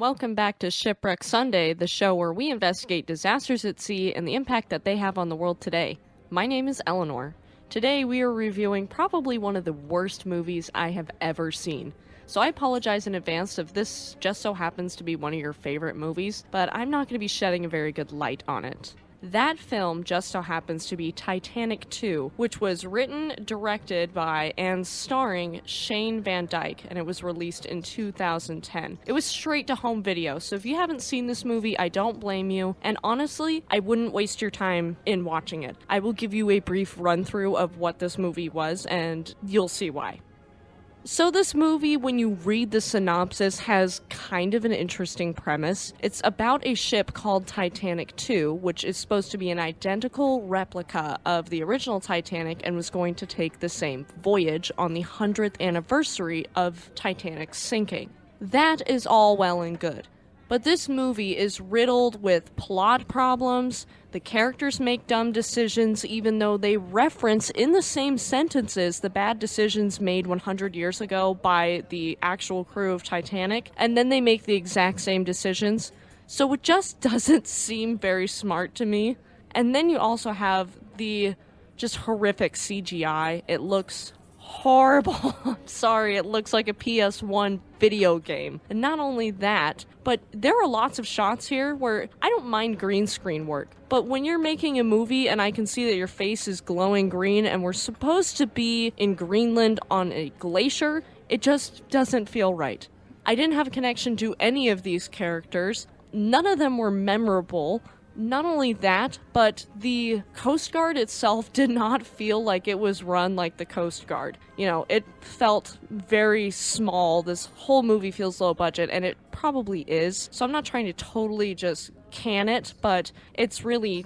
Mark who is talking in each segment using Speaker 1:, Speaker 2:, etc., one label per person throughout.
Speaker 1: welcome back to Shipwreck Sunday, the show where we investigate disasters at sea and the impact that they have on the world today. My name is Elinor. Today we are reviewing probably one of the worst movies I have ever seen. So I apologize in advance if this just so happens to be one of your favorite movies, but I'm not going to be shedding a very good light on it. That film just so happens to be Titanic II, which was written, directed by, and starring Shane Van Dyke, and it was released in 2010. It was straight to home video, so if you haven't seen this movie, I don't blame you, and honestly, I wouldn't waste your time in watching it. I will give you a brief run-through of what this movie was, and you'll see why. So this movie, when you read the synopsis, has kind of an interesting premise. It's about a ship called Titanic II, which is supposed to be an identical replica of the original Titanic and was going to take the same voyage on the 100th anniversary of Titanic's sinking. That is all well and good. But this movie is riddled with plot problems. The characters make dumb decisions even though they reference in the same sentences the bad decisions made 100 years ago by the actual crew of Titanic, and then they make the exact same decisions. So it just doesn't seem very smart to me. And then you also have the just horrific CGI. It looks horrible. I'm sorry, it looks like a PS1 video game. And not only that, but there are lots of shots here where I don't mind green screen work, but when you're making a movie and I can see that your face is glowing green and we're supposed to be in Greenland on a glacier, it just doesn't feel right. I didn't have a connection to any of these characters. None of them were memorable. Not only that, but the Coast Guard itself did not feel like it was run like the Coast Guard. You know, it felt very small. This whole movie feels low budget, and it probably is. So I'm not trying to totally just can it, but it's really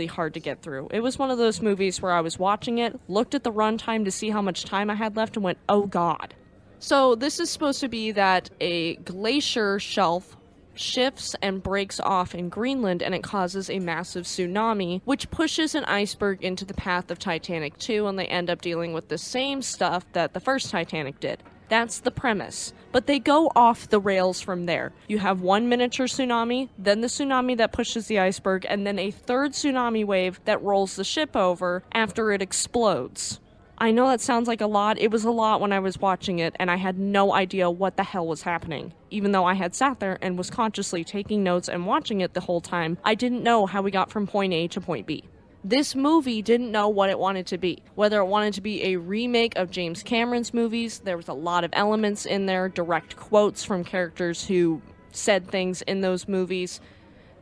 Speaker 1: hard to get through. It was one of those movies where I was watching it, looked at the runtime to see how much time I had left, and went, oh god. So this is supposed to be that a glacier shelf shifts and breaks off in Greenland, and it causes a massive tsunami, which pushes an iceberg into the path of Titanic II, and they end up dealing with the same stuff that the first Titanic did. That's the premise. But they go off the rails from there. You have one miniature tsunami, then the tsunami that pushes the iceberg, and then a third tsunami wave that rolls the ship over after it explodes. I know that sounds like a lot. It was a lot when I was watching it, and I had no idea what the hell was happening. Even though I had sat there and was consciously taking notes and watching it the whole time, I didn't know how we got from point A to point B. This movie didn't know what it wanted to be. Whether it wanted to be a remake of James Cameron's movies, there was a lot of elements in there, direct quotes from characters who said things in those movies.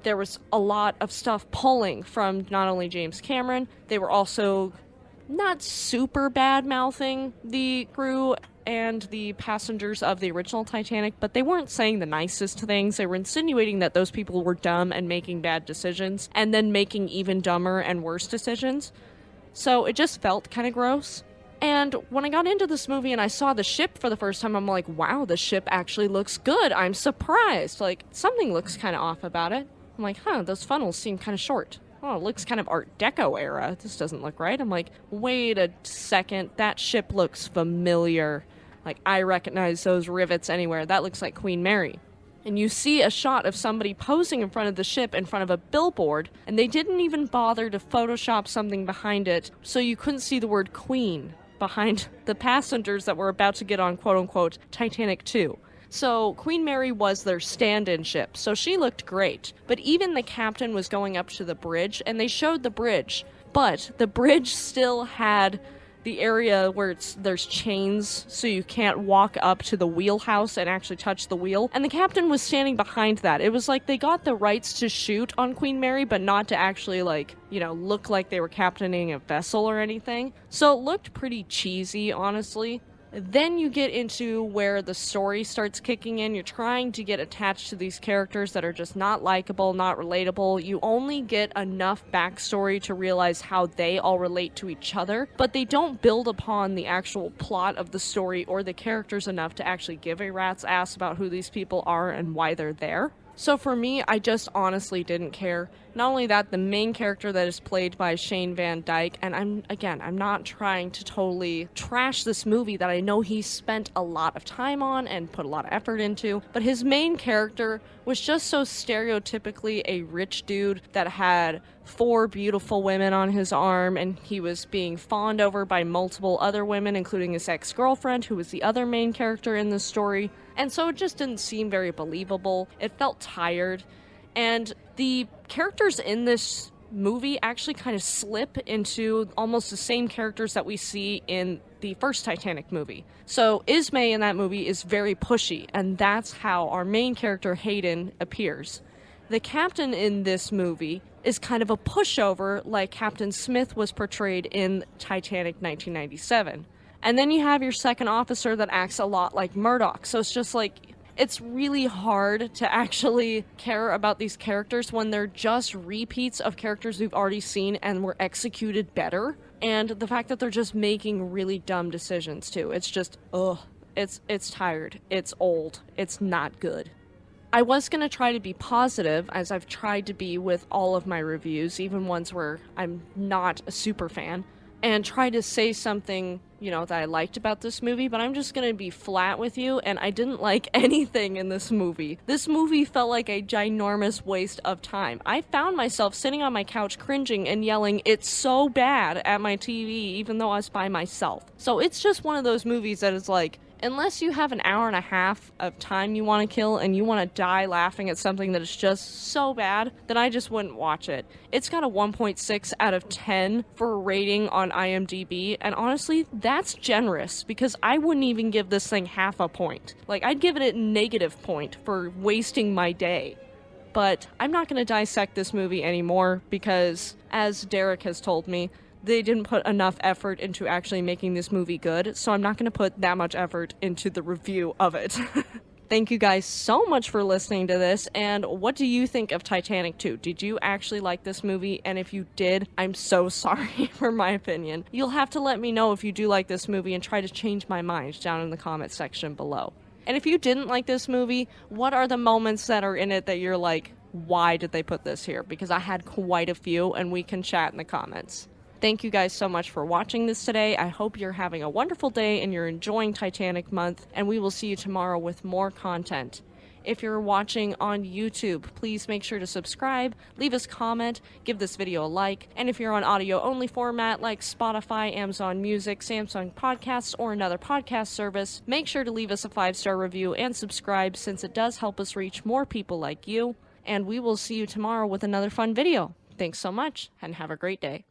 Speaker 1: There was a lot of stuff pulling from not only James Cameron, they were also not super bad-mouthing the crew and the passengers of the original Titanic, but they weren't saying the nicest things. They were insinuating that those people were dumb and making bad decisions, and then making even dumber and worse decisions. So it just felt kind of gross. And when I got into this movie and I saw the ship for the first time, I'm like, wow, the ship actually looks good. I'm surprised. Like, something looks kind of off about it. I'm like, those funnels seem kind of short. Oh, it looks kind of Art Deco era. This doesn't look right. I'm like, wait a second. That ship looks familiar. Like, I recognize those rivets anywhere. That looks like Queen Mary. And you see a shot of somebody posing in front of the ship in front of a billboard, and they didn't even bother to Photoshop something behind it, so you couldn't see the word Queen behind the passengers that were about to get on quote-unquote Titanic II. So Queen Mary was their stand-in ship, so she looked great. But even the captain was going up to the bridge, and they showed the bridge. But the bridge still had the area where there's chains, so you can't walk up to the wheelhouse and actually touch the wheel. And the captain was standing behind that. It was like they got the rights to shoot on Queen Mary, but not to actually, look like they were captaining a vessel or anything. So it looked pretty cheesy, honestly. Then you get into where the story starts kicking in. You're trying to get attached to these characters that are just not likable, not relatable. You only get enough backstory to realize how they all relate to each other, but they don't build upon the actual plot of the story or the characters enough to actually give a rat's ass about who these people are and why they're there. So for me, I just honestly didn't care. Not only that, the main character that is played by Shane Van Dyke, and I'm not trying to totally trash this movie that I know he spent a lot of time on and put a lot of effort into, but his main character was just so stereotypically a rich dude that had 4 beautiful women on his arm, and he was being fawned over by multiple other women, including his ex-girlfriend, who was the other main character in the story. And so it just didn't seem very believable. It felt tired. And the characters in this movie actually kind of slip into almost the same characters that we see in the first Titanic movie. So Ismay in that movie is very pushy, and that's how our main character Hayden appears. The captain in this movie is kind of a pushover, like Captain Smith was portrayed in Titanic 1997. And then you have your second officer that acts a lot like Murdoch. So it's just like, it's really hard to actually care about these characters when they're just repeats of characters we've already seen and were executed better. And the fact that they're just making really dumb decisions too. It's just, it's tired. It's old. It's not good. I was going to try to be positive, as I've tried to be with all of my reviews, even ones where I'm not a super fan, and try to say something, that I liked about this movie, but I'm just gonna be flat with you, and I didn't like anything in this movie. This movie felt like a ginormous waste of time. I found myself sitting on my couch cringing and yelling, "It's so bad," at my TV, even though I was by myself. So it's just one of those movies that is like, unless you have an hour and a half of time you want to kill and you want to die laughing at something that is just so bad, then I just wouldn't watch it. It's got a 1.6 out of 10 for a rating on IMDb, and honestly, that's generous because I wouldn't even give this thing half a point. Like, I'd give it a negative point for wasting my day. But I'm not going to dissect this movie anymore because, as Derek has told me, they didn't put enough effort into actually making this movie good, so I'm not going to put that much effort into the review of it. Thank you guys so much for listening to this, and what do you think of Titanic 2? Did you actually like this movie? And if you did, I'm so sorry for my opinion. You'll have to let me know if you do like this movie and try to change my mind down in the comment section below. And if you didn't like this movie, what are the moments that are in it that you're like, why did they put this here? Because I had quite a few, and we can chat in the comments. Thank you guys so much for watching this today. I hope you're having a wonderful day and you're enjoying Titanic month, and we will see you tomorrow with more content. If you're watching on YouTube, please make sure to subscribe, leave us a comment, give this video a like, and if you're on audio only format like Spotify, Amazon Music, Samsung Podcasts, or another podcast service, make sure to leave us a 5-star review and subscribe since it does help us reach more people like you, and we will see you tomorrow with another fun video. Thanks so much and have a great day.